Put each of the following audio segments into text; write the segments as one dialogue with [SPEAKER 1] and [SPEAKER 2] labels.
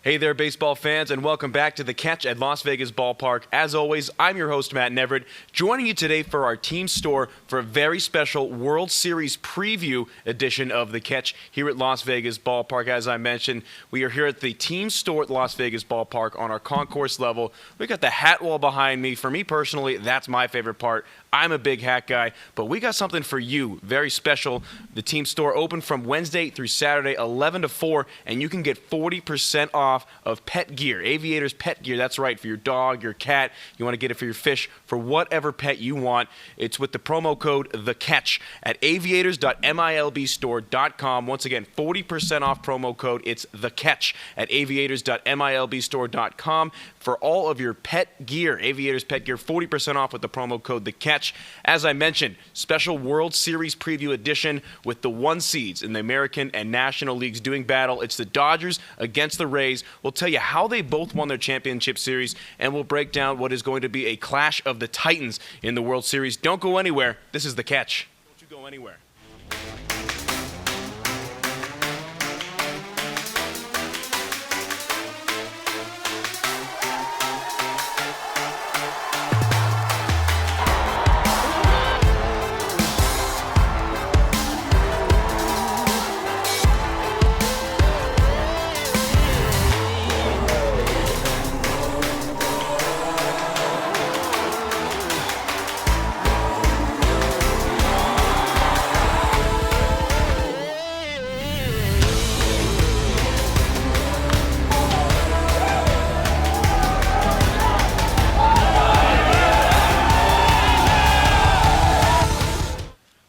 [SPEAKER 1] Hey there, baseball fans, and welcome back to The Catch at Las Vegas Ballpark. As always, I'm your host, Matt Neverett, joining you today for our team store for a very special World Series preview edition of The Catch here at Las Vegas Ballpark. As I mentioned, we are here at the team store at Las Vegas Ballpark on our concourse level. We got the hat wall behind me. For me personally, that's my favorite part. I'm a big hat guy, but we got something for you, very special. The team store open from Wednesday through Saturday, 11 to 4, and you can get 40% off of pet gear, Aviators pet gear. That's right, for your dog, your cat. You want to get it for your fish, for whatever pet you want. It's with the promo code THECATCH at aviators.milbstore.com. Once again, 40% off promo code. It's THECATCH at aviators.milbstore.com for all of your pet gear. Aviators pet gear, 40% off with the promo code THECATCH. As I mentioned, special World Series preview edition with the one seeds in the American and National Leagues doing battle. It's the Dodgers against the Rays. We'll tell you how they both won their championship series, and we'll break down what is going to be a clash of the Titans in the World Series. Don't go anywhere. This is The Catch. Don't you go anywhere.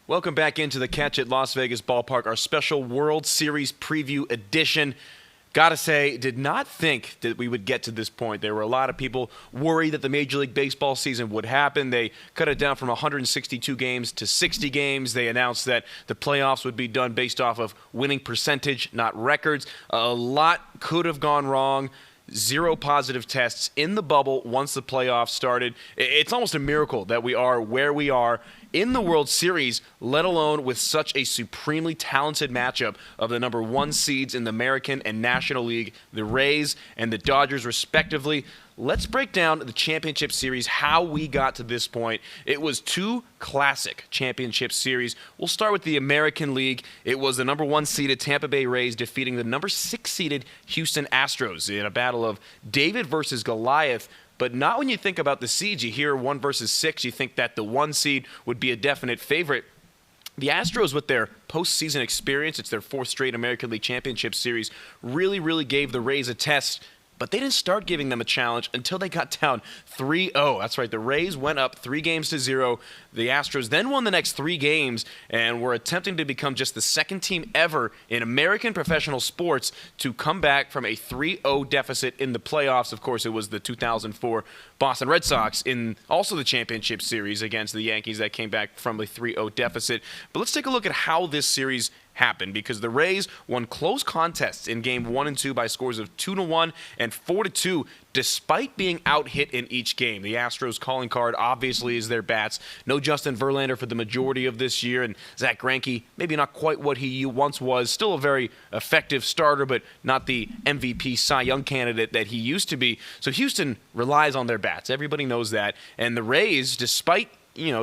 [SPEAKER 1] Welcome back into The Catch at Las Vegas Ballpark, our special World Series preview edition. Gotta say, did not think that we would get to this point. There were a lot of people worried that the Major League Baseball season would happen. They cut it down from 162 games to 60 games. They announced that the playoffs would be done based off of winning percentage, not records. A lot could have gone wrong. 0 positive tests in the bubble once the playoffs started. It's almost a miracle that we are where we are in the World Series, let alone with such a supremely talented matchup of the number 1 seeds in the American and National League, the Rays and the Dodgers respectively. Let's break down the championship series, how we got to this point. It was 2 classic championship series. We'll start with the American League. It was the number 1 seeded Tampa Bay Rays defeating the number 6 seeded Houston Astros in a battle of David versus Goliath. But not when you think about the seeds. You hear 1 versus 6, you think that the 1 seed would be a definite favorite. The Astros, with their postseason experience, it's their 4th straight American League Championship Series, really gave the Rays a test. But they didn't start giving them a challenge until they got down 3-0. That's right, the Rays went up 3-0. The Astros then won the next 3 games and were attempting to become just the 2nd team ever in American professional sports to come back from a 3-0 deficit in the playoffs. Of course, it was the 2004 Boston Red Sox in also the championship series against the Yankees that came back from a 3-0 deficit. But let's take a look at how this series happened, because the Rays won close contests in game 1 and 2 by scores of 2-1 and 4-2, despite being out-hit in each game. The Astros calling card obviously is their bats. No Justin Verlander for the majority of this year, and Zach Greinke, maybe not quite what he once was. Still a very effective starter, but not the MVP Cy Young candidate that he used to be. So Houston relies on their bats. Everybody knows that. And the Rays, despite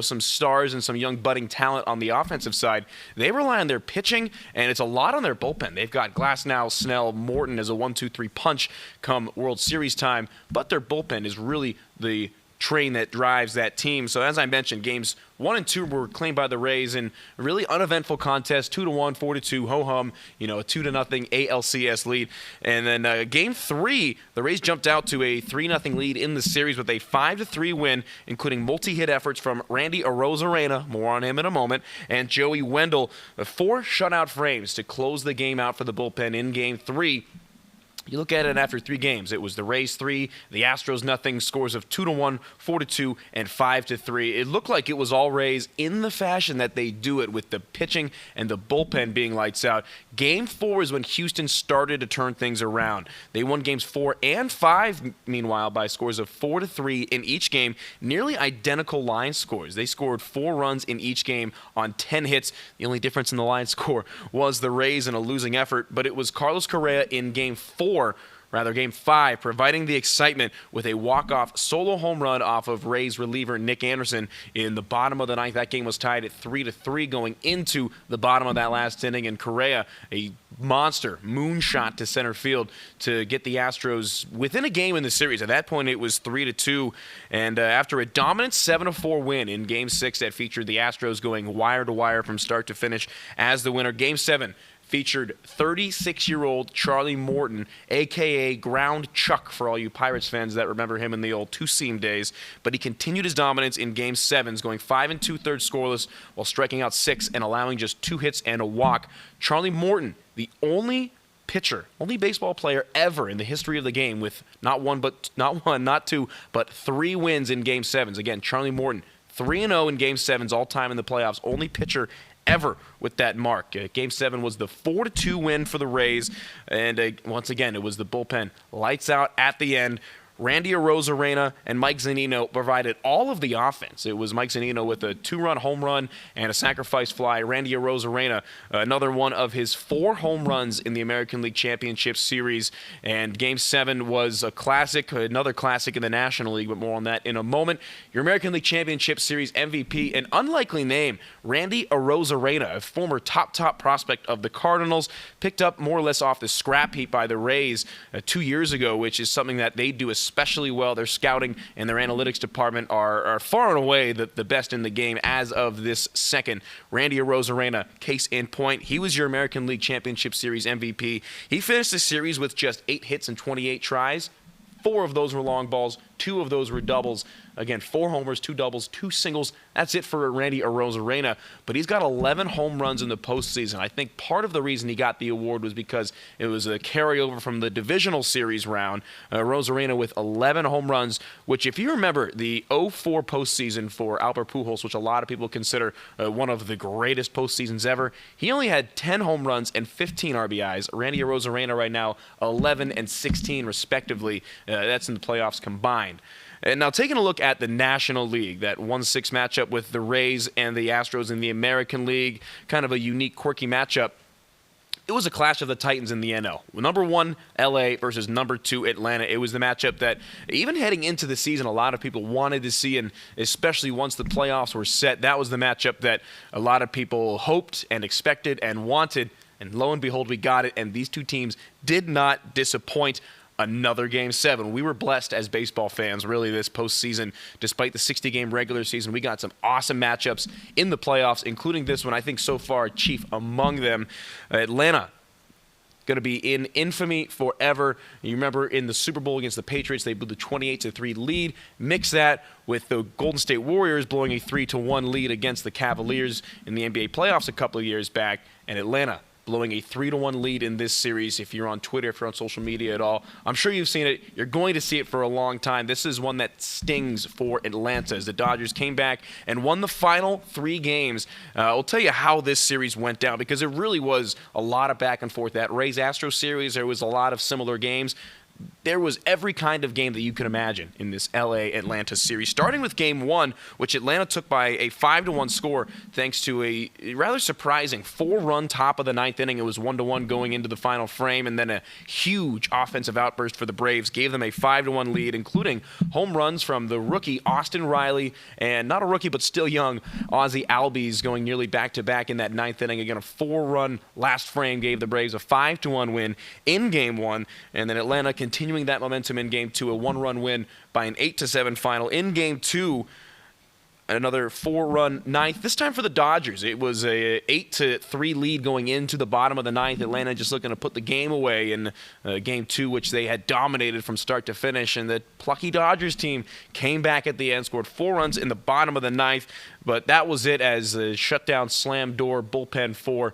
[SPEAKER 1] some stars and some young budding talent on the offensive side, they rely on their pitching, and it's a lot on their bullpen. They've got Glasnow, Snell, Morton as a 1-2-3 punch come World Series time, but their bullpen is really the train that drives that team. So as I mentioned, games 1 and 2 were claimed by the Rays in a really uneventful contest, 2-1, 4-2, ho-hum, a 2-0 ALCS lead. And then game 3, the Rays jumped out to a 3-0 lead in the series with a 5-3 win, including multi-hit efforts from Randy Arozarena, more on him in a moment, and Joey Wendell. 4 shutout frames to close the game out for the bullpen in game 3. You look at it after 3 games. It was the Rays 3, the Astros nothing, scores of 2-1, 4-2, and 5-3. It looked like it was all Rays in the fashion that they do it, with the pitching and the bullpen being lights out. Game 4 is when Houston started to turn things around. They won games 4 and 5, meanwhile, by scores of 4-3 in each game, nearly identical line scores. They scored 4 runs in each game on 10 hits. The only difference in the line score was the Rays in a losing effort, but it was Carlos Correa in game 4, Game 5, providing the excitement with a walk-off solo home run off of Rays reliever Nick Anderson in the bottom of the ninth. That game was tied at 3-3 going into the bottom of that last inning, and Correa, a monster moonshot to center field to get the Astros within a game in the series. At that point, it was 3-2, and after a dominant 7-4 win in Game 6 that featured the Astros going wire to wire from start to finish as the winner, Game 7 featured 36-year-old Charlie Morton, a.k.a. Ground Chuck for all you Pirates fans that remember him in the old two-seam days. But he continued his dominance in Game 7s, going 5 2/3 scoreless while striking out 6 and allowing just 2 hits and a walk. Charlie Morton, the only baseball player ever in the history of the game with not 2, but 3 wins in Game 7s. Again, Charlie Morton, 3-0 in Game 7s all time in the playoffs, only pitcher ever with that mark. Game 7 was the 4-2 win for the Rays, and once again, it was the bullpen lights out at the end. Randy Arozarena and Mike Zunino provided all of the offense. It was Mike Zunino with a 2-run home run and a sacrifice fly. Randy Arozarena, another one of his 4 home runs in the American League Championship Series. And Game 7 was a classic, another classic in the National League, but more on that in a moment. Your American League Championship Series MVP, an unlikely name, Randy Arozarena, a former top prospect of the Cardinals, picked up more or less off the scrap heap by the Rays 2 years ago, which is something that they do especially well. Their scouting and their analytics department are far and away the best in the game as of this second. Randy Arozarena, case in point, he was your American League Championship Series MVP. He finished the series with just 8 hits and 28 tries. 4 of those were long balls, 2 of those were doubles. Again, 4 homers, 2 doubles, 2 singles. That's it for Randy Arozarena. But he's got 11 home runs in the postseason. I think part of the reason he got the award was because it was a carryover from the divisional series round. Arozarena with 11 home runs, which if you remember the 0-4 postseason for Albert Pujols, which a lot of people consider one of the greatest postseasons ever, he only had 10 home runs and 15 RBIs. Randy Arozarena right now, 11 and 16 respectively. That's in the playoffs combined. And now taking a look at the National League, that 1-6 matchup with the Rays and the Astros in the American League, kind of a unique, quirky matchup. It was a clash of the Titans in the NL. Number 1, LA versus number 2, Atlanta. It was the matchup that, even heading into the season, a lot of people wanted to see, and especially once the playoffs were set, that was the matchup that a lot of people hoped and expected and wanted. And lo and behold, we got it, and these two teams did not disappoint. Another Game 7. We were blessed as baseball fans, really, this postseason. Despite the 60-game regular season, we got some awesome matchups in the playoffs, including this one, I think so far, chief among them. Atlanta, going to be in infamy forever. You remember in the Super Bowl against the Patriots, they blew the 28-3 lead. Mix that with the Golden State Warriors blowing a 3-1 lead against the Cavaliers in the NBA playoffs a couple of years back, and Atlanta blowing a 3-1 lead in this series. If you're on Twitter, if you're on social media at all, I'm sure you've seen it. You're going to see it for a long time. This is one that stings for Atlanta as the Dodgers came back and won the final 3 games. I'll tell you how this series went down because it really was a lot of back and forth. That Rays-Astros series, there was a lot of similar games. There was every kind of game that you could imagine in this LA-Atlanta series, starting with Game 1, which Atlanta took by a 5-1 score thanks to a rather surprising 4-run top of the ninth inning. It was 1-1 going into the final frame, and then a huge offensive outburst for the Braves gave them a 5-1 lead, including home runs from the rookie Austin Riley, and not a rookie but still young, Ozzie Albies going nearly back-to-back in that ninth inning. Again, a 4-run last frame gave the Braves a 5-1 win in Game 1, and then Atlanta continuing that momentum in Game 2, a 1-run win by an 8-7 final. In Game 2, another 4-run ninth, this time for the Dodgers. It was a 8-3 lead going into the bottom of the ninth. Atlanta just looking to put the game away in Game 2, which they had dominated from start to finish. And the plucky Dodgers team came back at the end, scored 4 runs in the bottom of the ninth. But that was it as a shutdown slam door bullpen for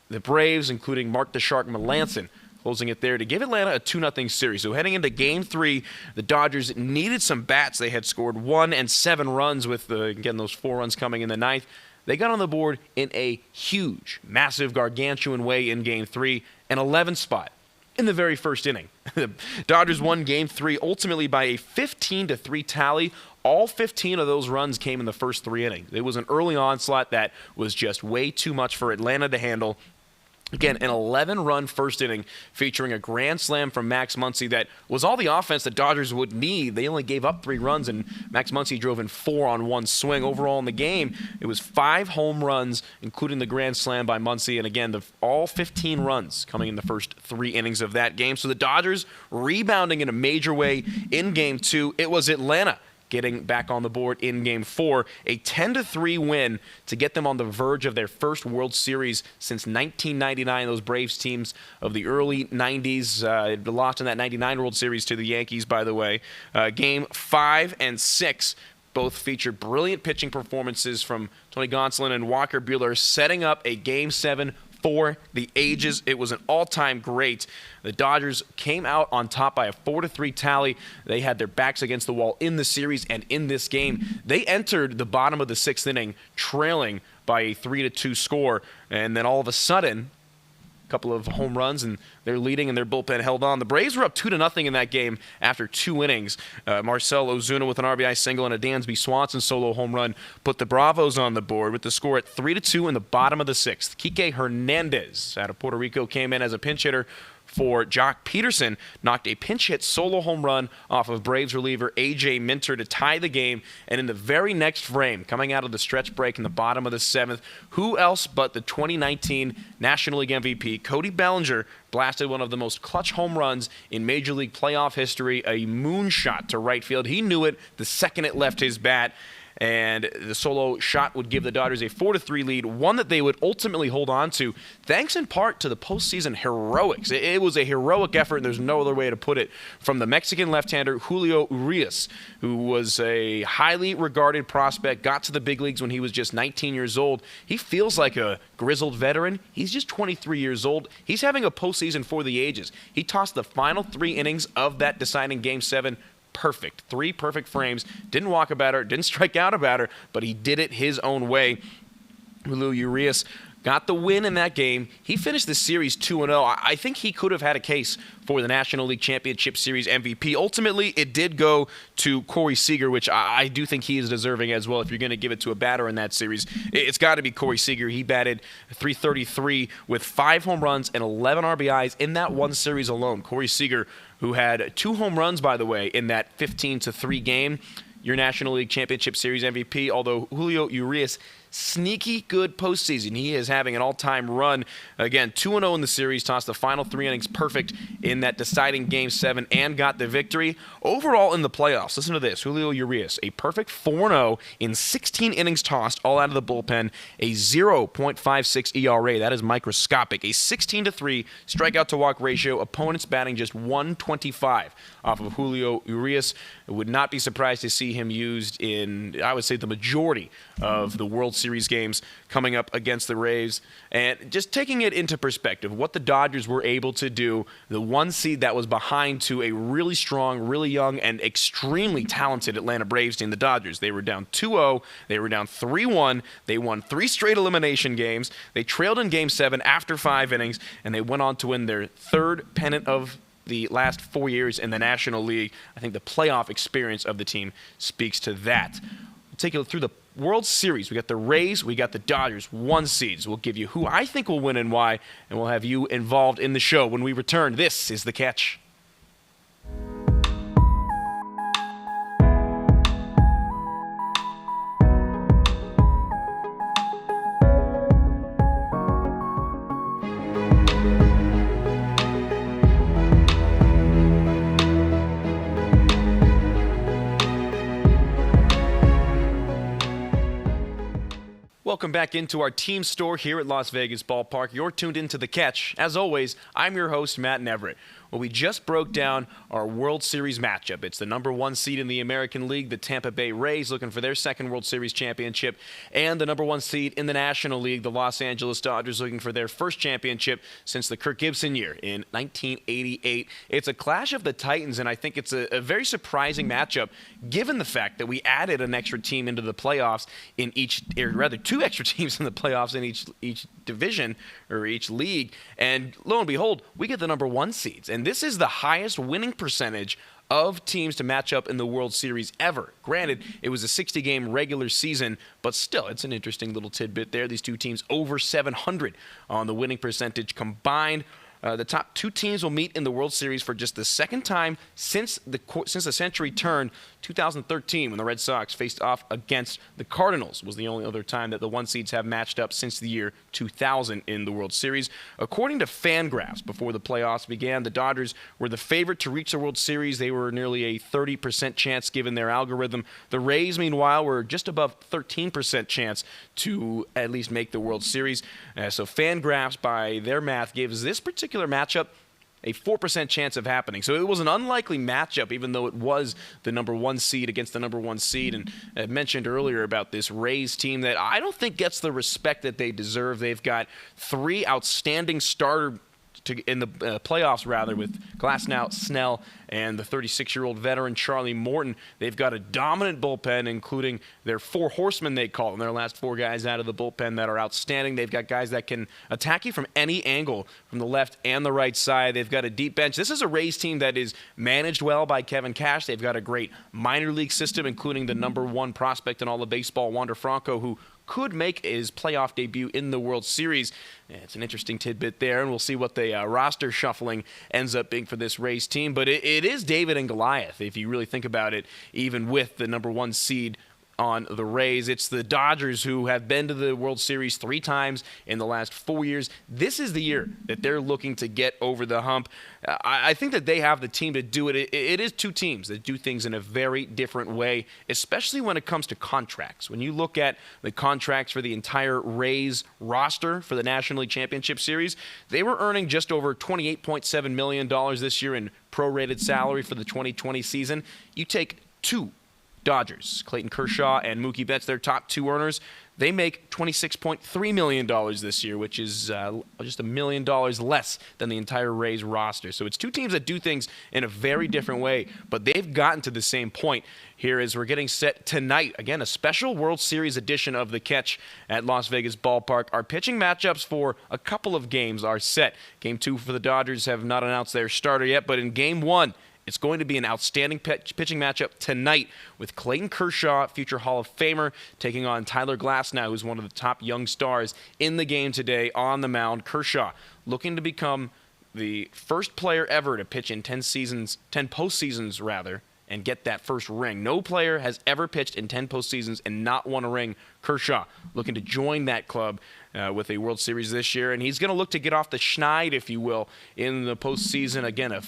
[SPEAKER 1] the Braves, including Mark the Shark Melancon, closing it there to give Atlanta a 2-0 series. So heading into Game 3, the Dodgers needed some bats. They had scored 1 and 7 runs with, again, those 4 runs coming in the ninth. They got on the board in a huge, massive, gargantuan way in Game 3, an 11 spot in the very first inning. The Dodgers won Game 3 ultimately by a 15-3 tally. All 15 of those runs came in the first 3 innings. It was an early onslaught that was just way too much for Atlanta to handle. Again, an 11-run first inning featuring a grand slam from Max Muncy that was all the offense the Dodgers would need. They only gave up 3 runs, and Max Muncy drove in 4 on one swing. Overall in the game, it was 5 home runs, including the grand slam by Muncy, and again, all 15 runs coming in the first 3 innings of that game. So the Dodgers rebounding in a major way in Game 2. It was Atlanta getting back on the board in Game 4, a 10-3 win to get them on the verge of their first World Series since 1999. Those Braves teams of the early 90s lost in that 99 World Series to the Yankees, by the way. Game 5 and 6 both featured brilliant pitching performances from Tony Gonsolin and Walker Buehler, setting up a Game 7 for the ages. It was an all-time great. The Dodgers came out on top by a 4-3 tally. They had their backs against the wall in the series and in this game. They entered the bottom of the 6th inning trailing by a 3-2 score, and then all of a sudden, couple of home runs, and they're leading, and their bullpen held on. The Braves were up 2-0 in that game after 2 innings. Marcell Ozuna with an RBI single and a Dansby Swanson solo home run put the Bravos on the board with the score at 3-2 in the bottom of the 6th. Kike Hernandez out of Puerto Rico came in as a pinch hitter for Jock Peterson, knocked a pinch hit solo home run off of Braves reliever A.J. Minter to tie the game, and in the very next frame, coming out of the stretch break in the bottom of the 7th, who else but the 2019 National League MVP, Cody Bellinger, blasted one of the most clutch home runs in Major League playoff history, a moonshot to right field. He knew it the second it left his bat, and the solo shot would give the Dodgers a 4-3 lead, one that they would ultimately hold on to, thanks in part to the postseason heroics. It was a heroic effort, and there's no other way to put it, from the Mexican left-hander Julio Urias, who was a highly regarded prospect, got to the big leagues when he was just 19 years old. He feels like a grizzled veteran. He's just 23 years old. He's having a postseason for the ages. He tossed the final 3 innings of that deciding Game 7 perfect. 3 perfect frames. Didn't walk a batter, didn't strike out a batter, but he did it his own way. Julio Urias got the win in that game. He finished the series 2-0. I think he could have had a case for the National League Championship Series MVP. Ultimately, it did go to Corey Seager, which I do think he is deserving as well. If you're going to give it to a batter in that series, it's got to be Corey Seager. He batted .333 with 5 home runs and 11 RBIs in that one series alone. Corey Seager, who had 2 home runs, by the way, in that 15-3 game, your National League Championship Series MVP, although Julio Urias, sneaky good postseason. He is having an all-time run. Again, 2-0 in the series, tossed the final 3 innings perfect in that deciding Game 7 and got the victory. Overall in the playoffs, listen to this, Julio Urias, a perfect 4-0 in 16 innings tossed, all out of the bullpen, a 0.56 ERA. That is microscopic. A 16-3 strikeout to walk ratio, opponents batting just 125 off of Julio Urias. I would not be surprised to see him used in, I would say, the majority of the World Series games coming up against the Rays. And just taking it into perspective, what the Dodgers were able to do, the 1 seed that was behind to a really strong, really young, and extremely talented Atlanta Braves team, the Dodgers. They were down 2-0. They were down 3-1. They won 3 straight elimination games. They trailed in Game 7 after 5 innings, and they went on to win their 3rd pennant of the last 4 years in the National League. I think the playoff experience of the team speaks to that. We'll take you through the World Series. We got the Rays, we got the Dodgers, 1 seeds. We'll give you who I think will win and why, and we'll have you involved in the show when we return. This is The Catch. Welcome back into our team store here at Las Vegas Ballpark. You're tuned into The Catch. As always, I'm your host, Matt Neverett. Well, we just broke down our World Series matchup. It's the number 1 seed in the American League, the Tampa Bay Rays, looking for their 2nd World Series championship, and the number 1 seed in the National League, the Los Angeles Dodgers, looking for their 1st championship since the Kirk Gibson year in 1988. It's a clash of the Titans, and I think it's a very surprising matchup, given the fact that we added an extra team into the playoffs in each, or rather 2 extra extra teams in the playoffs in each division or each league. And lo and behold, we get the number 1 seeds. And this is the highest winning percentage of teams to match up in the World Series ever. Granted, it was a 60-game regular season, but still, it's an interesting little tidbit there. These two teams over 700 on the winning percentage combined. The top 2 teams will meet in the World Series for just the second time since the century turned. 2013, when the Red Sox faced off against the Cardinals, was the only other time that the 1 seeds have matched up since the year 2000 in the World Series. According to Fangraphs, before the playoffs began, the Dodgers were the favorite to reach the World Series. They were nearly a 30% chance given their algorithm. The Rays, meanwhile, were just above 13% chance to at least make the World Series. So Fangraphs, by their math, gives this particular matchup a 4% chance of happening. So it was an unlikely matchup, even though it was the number 1 seed against the number 1 seed. And I mentioned earlier about this Rays team that I don't think gets the respect that they deserve. They've got 3 outstanding starter in the playoffs, rather, with Glasnow, Snell, and the 36-year-old veteran Charlie Morton. They've got a dominant bullpen, including their 4 horsemen, they call them, their last 4 guys out of the bullpen that are outstanding. They've got guys that can attack you from any angle, from the left and the right side. They've got a deep bench. This is a Rays team that is managed well by Kevin Cash. They've got a great minor league system, including the number 1 prospect in all of baseball, Wander Franco, who could make his playoff debut in the World Series. It's an interesting tidbit there, and we'll see what the roster shuffling ends up being for this Rays team. But it is David and Goliath, if you really think about it, even with the number 1 seed on the Rays. It's the Dodgers, who have been to the World Series 3 times in the last 4 years. This is the year that they're looking to get over the hump. I think that they have the team to do it. It is 2 teams that do things in a very different way, especially when it comes to contracts. When you look at the contracts for the entire Rays roster for the National League Championship Series, they were earning just over $28.7 million this year in prorated salary for the 2020 season. You take 2 Dodgers, Clayton Kershaw and Mookie Betts, their top 2 earners. They make $26.3 million this year, which is just $1 million less than the entire Rays roster. So it's 2 teams that do things in a very different way, but they've gotten to the same point here as we're getting set tonight. Again, a special World Series edition of The Catch at Las Vegas Ballpark. Our pitching matchups for a couple of games are set. Game 2 for the Dodgers have not announced their starter yet, but in Game 1, it's going to be an outstanding pitching matchup tonight with Clayton Kershaw, future Hall of Famer, taking on Tyler Glasnow, who's one of the top young stars in the game today on the mound. Kershaw looking to become the first player ever to pitch in 10 postseasons rather, and get that first ring. No player has ever pitched in 10 postseasons and not won a ring. Kershaw looking to join that club with a World Series this year, and he's going to look to get off the schneid, if you will, in the postseason. Again, a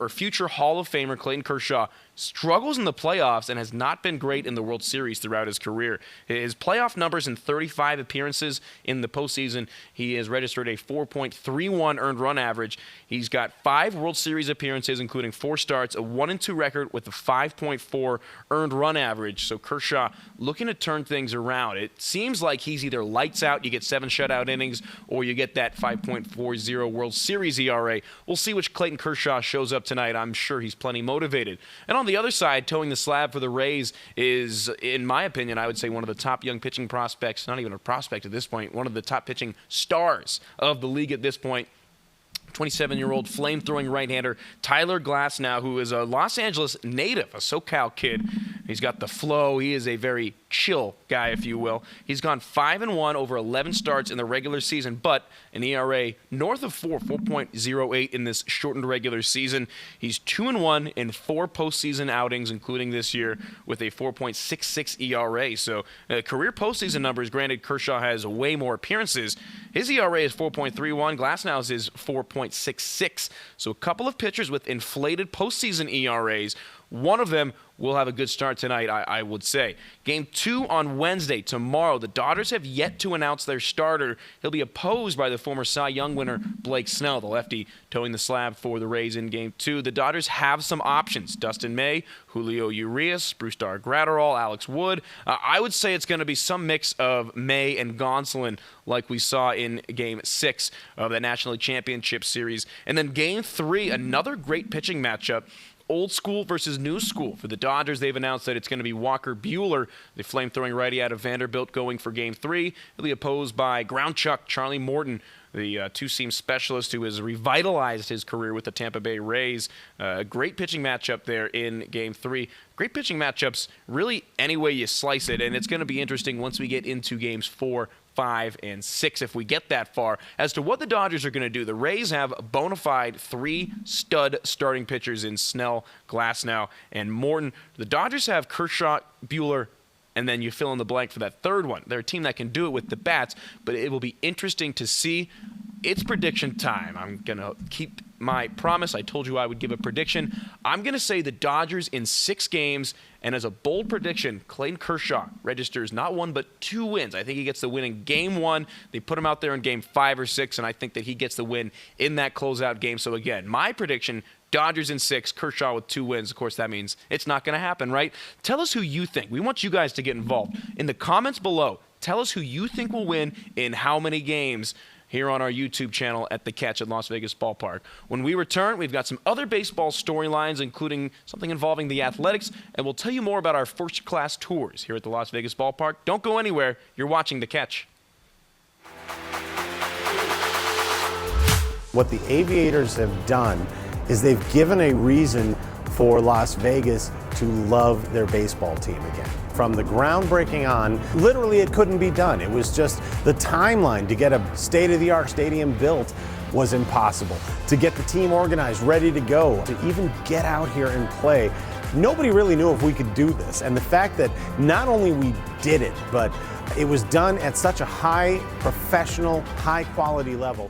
[SPEAKER 1] future Hall of Famer, Clayton Kershaw, struggles in the playoffs and has not been great in the World Series throughout his career. His playoff numbers in 35 appearances in the postseason, he has registered a 4.31 earned run average. He's got 5 World Series appearances, including 4 starts, a 1-2 record with a 5.4 earned run average. So Kershaw looking to turn things around. It seems like he's either lights out, you get 7 shutout innings, or you get that 5.40 World Series ERA. We'll see which Clayton Kershaw shows up tonight. I'm sure he's plenty motivated. And on the other side, towing the slab for the Rays is, in my opinion, I would say one of the top young pitching prospects, not even a prospect at this point, one of the top pitching stars of the league at this point. 27-year-old flame-throwing right-hander Tyler Glasnow, who is a Los Angeles native, a SoCal kid. He's got the flow. He is a very chill guy, if you will. He's gone 5-1 over 11 starts in the regular season, but an ERA north of 4.08 in this shortened regular season. He's 2-1 in 4 postseason outings, including this year, with a 4.66 ERA. So career postseason numbers, granted Kershaw has way more appearances. His ERA is 4.31. Glasnow's is 4.66. So a couple of pitchers with inflated postseason ERAs. One of them will have a good start tonight, I would say. Game 2 on Wednesday, tomorrow. The Dodgers have yet to announce their starter. He'll be opposed by the former Cy Young winner, Blake Snell, the lefty, towing the slab for the Rays in Game 2. The Dodgers have some options. Dustin May, Julio Urias, Brusdar Graterol, Alex Wood. I would say it's going to be some mix of May and Gonsolin like we saw in Game 6 of the National League Championship Series. And then Game 3, another great pitching matchup. old school versus new school. For the Dodgers, they've announced that it's going to be Walker Buehler, the flame-throwing righty out of Vanderbilt, going for Game 3. He'll be opposed by ground chuck Charlie Morton, the two-seam specialist who has revitalized his career with the Tampa Bay Rays. A great pitching matchup there in Game 3. Great pitching matchups really any way you slice it, and it's going to be interesting once we get into Games 4, 5, and 6 if we get that far as to what the Dodgers are going to do. The Rays have bona fide 3 stud starting pitchers in Snell, Glasnow, and Morton. The Dodgers have Kershaw, Buehler, and then you fill in the blank for that third one. They're a team that can do it with the bats, but it will be interesting to see. It's prediction time. I'm going to keep my promise. I told you I would give a prediction. I'm going to say the Dodgers in 6 games, and as a bold prediction, Clayton Kershaw registers not 1 but 2 wins. I think he gets the win in Game 1. They put him out there in Game 5 or 6, and I think that he gets the win in that closeout game. So again, my prediction, Dodgers in 6, Kershaw with 2 wins. Of course, that means it's not going to happen, right? Tell us who you think. We want you guys to get involved. In the comments below, tell us who you think will win in how many games here on our YouTube channel at The Catch at Las Vegas Ballpark. When we return, we've got some other baseball storylines, including something involving the Athletics, and we'll tell you more about our first-class tours here at the Las Vegas Ballpark. Don't go anywhere. You're watching The Catch.
[SPEAKER 2] What the Aviators have done is they've given a reason for Las Vegas to love their baseball team again. From the groundbreaking on, literally it couldn't be done. It was just the timeline to get a state-of-the-art stadium built was impossible. To get the team organized, ready to go, to even get out here and play, nobody really knew if we could do this. And the fact that not only we did it, but it was done at such a high professional, high quality level.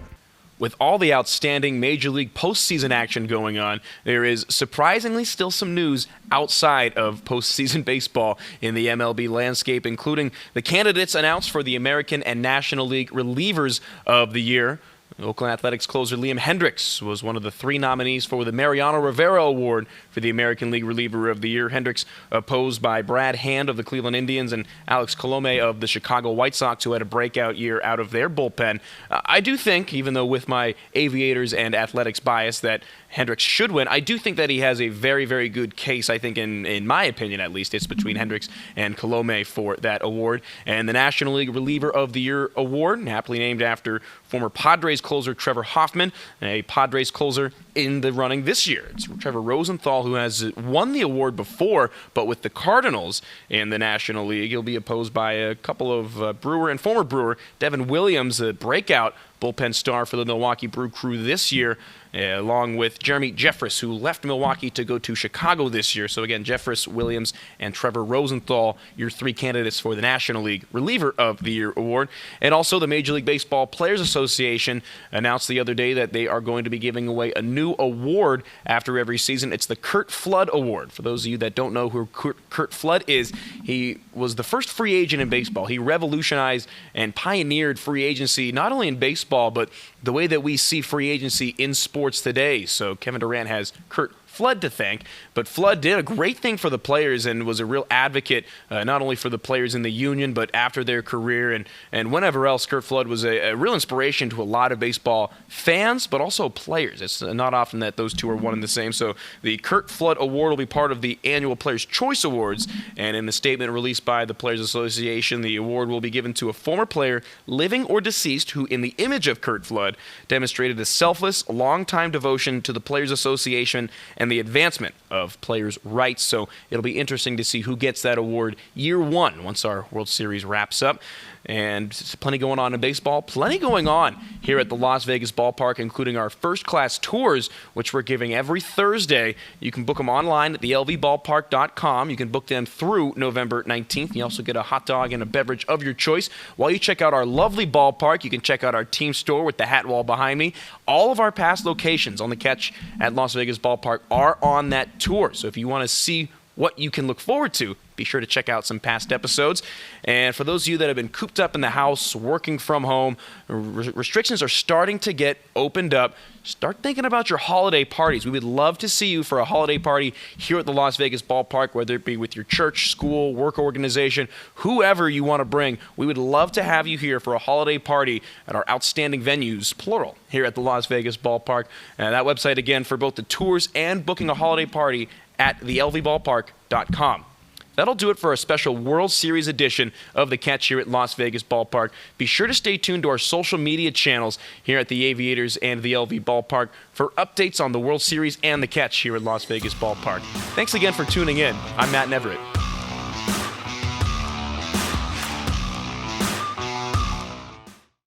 [SPEAKER 1] With all the outstanding Major League postseason action going on, there is surprisingly still some news outside of postseason baseball in the MLB landscape, including the candidates announced for the American and National League Relievers of the Year. Oakland Athletics closer Liam Hendricks was one of the 3 nominees for the Mariano Rivera Award for the American League Reliever of the Year. Hendricks opposed by Brad Hand of the Cleveland Indians and Alex Colome of the Chicago White Sox, who had a breakout year out of their bullpen. I do think, even though with my Aviators and Athletics bias, that Hendricks should win, I do think that he has a very, very good case. I think, in my opinion at least, it's between Hendricks and Colome for that award. And the National League Reliever of the Year award, aptly named after former Padres closer Trevor Hoffman, a Padres closer in the running this year. It's Trevor Rosenthal, who has won the award before, but with the Cardinals in the National League. He'll be opposed by a couple of Brewer and former Brewer, Devin Williams, a breakout bullpen star for the Milwaukee Brew Crew this year, along with Jeremy Jeffress, who left Milwaukee to go to Chicago this year. So again, Jeffress, Williams, and Trevor Rosenthal, your 3 candidates for the National League Reliever of the Year award. And also the Major League Baseball Players Association announced the other day that they are going to be giving away a new award after every season. It's the Curt Flood Award. For those of you that don't know who Curt Flood is, he was the first free agent in baseball. He revolutionized and pioneered free agency, not only in baseball, but the way that we see free agency in sports today. So Kevin Durant has Curt Flood to thank, but Flood did a great thing for the players and was a real advocate, not only for the players in the union, but after their career and whenever else. Curt Flood was a real inspiration to a lot of baseball fans, but also players. It's not often that those two are one and the same. So the Curt Flood Award will be part of the annual Players' Choice Awards, and in the statement released by the Players Association, the award will be given to a former player, living or deceased, who, in the image of Curt Flood, demonstrated a selfless, long-time devotion to the Players Association and the advancement of players' rights. So it'll be interesting to see who gets that award year 1 once our World Series wraps up. And plenty going on in baseball, plenty going on here at the Las Vegas Ballpark, including our first-class tours, which we're giving every Thursday. You can book them online at thelvballpark.com. You can book them through November 19th. You also get a hot dog and a beverage of your choice. While you check out our lovely ballpark, you can check out our team store with the hat wall behind me. All of our past locations on The Catch at Las Vegas Ballpark are on that tour. So if you want to see what you can look forward to. Be sure to check out some past episodes. And for those of you that have been cooped up in the house, working from home, restrictions are starting to get opened up. Start thinking about your holiday parties. We would love to see you for a holiday party here at the Las Vegas ballpark, whether it be with your church, school, work organization, whoever you want to bring. We would love to have you here for a holiday party at our outstanding venues, plural, here at the Las Vegas ballpark. And that website, again, for both the tours and booking a holiday party at thelvballpark.com. That'll do it for a special World Series edition of the Catch here at Las Vegas Ballpark. Be sure to stay tuned to our social media channels here at the Aviators and the LV Ballpark for updates on the World Series and the Catch here at Las Vegas Ballpark. Thanks again for tuning in. I'm Matt Neverett.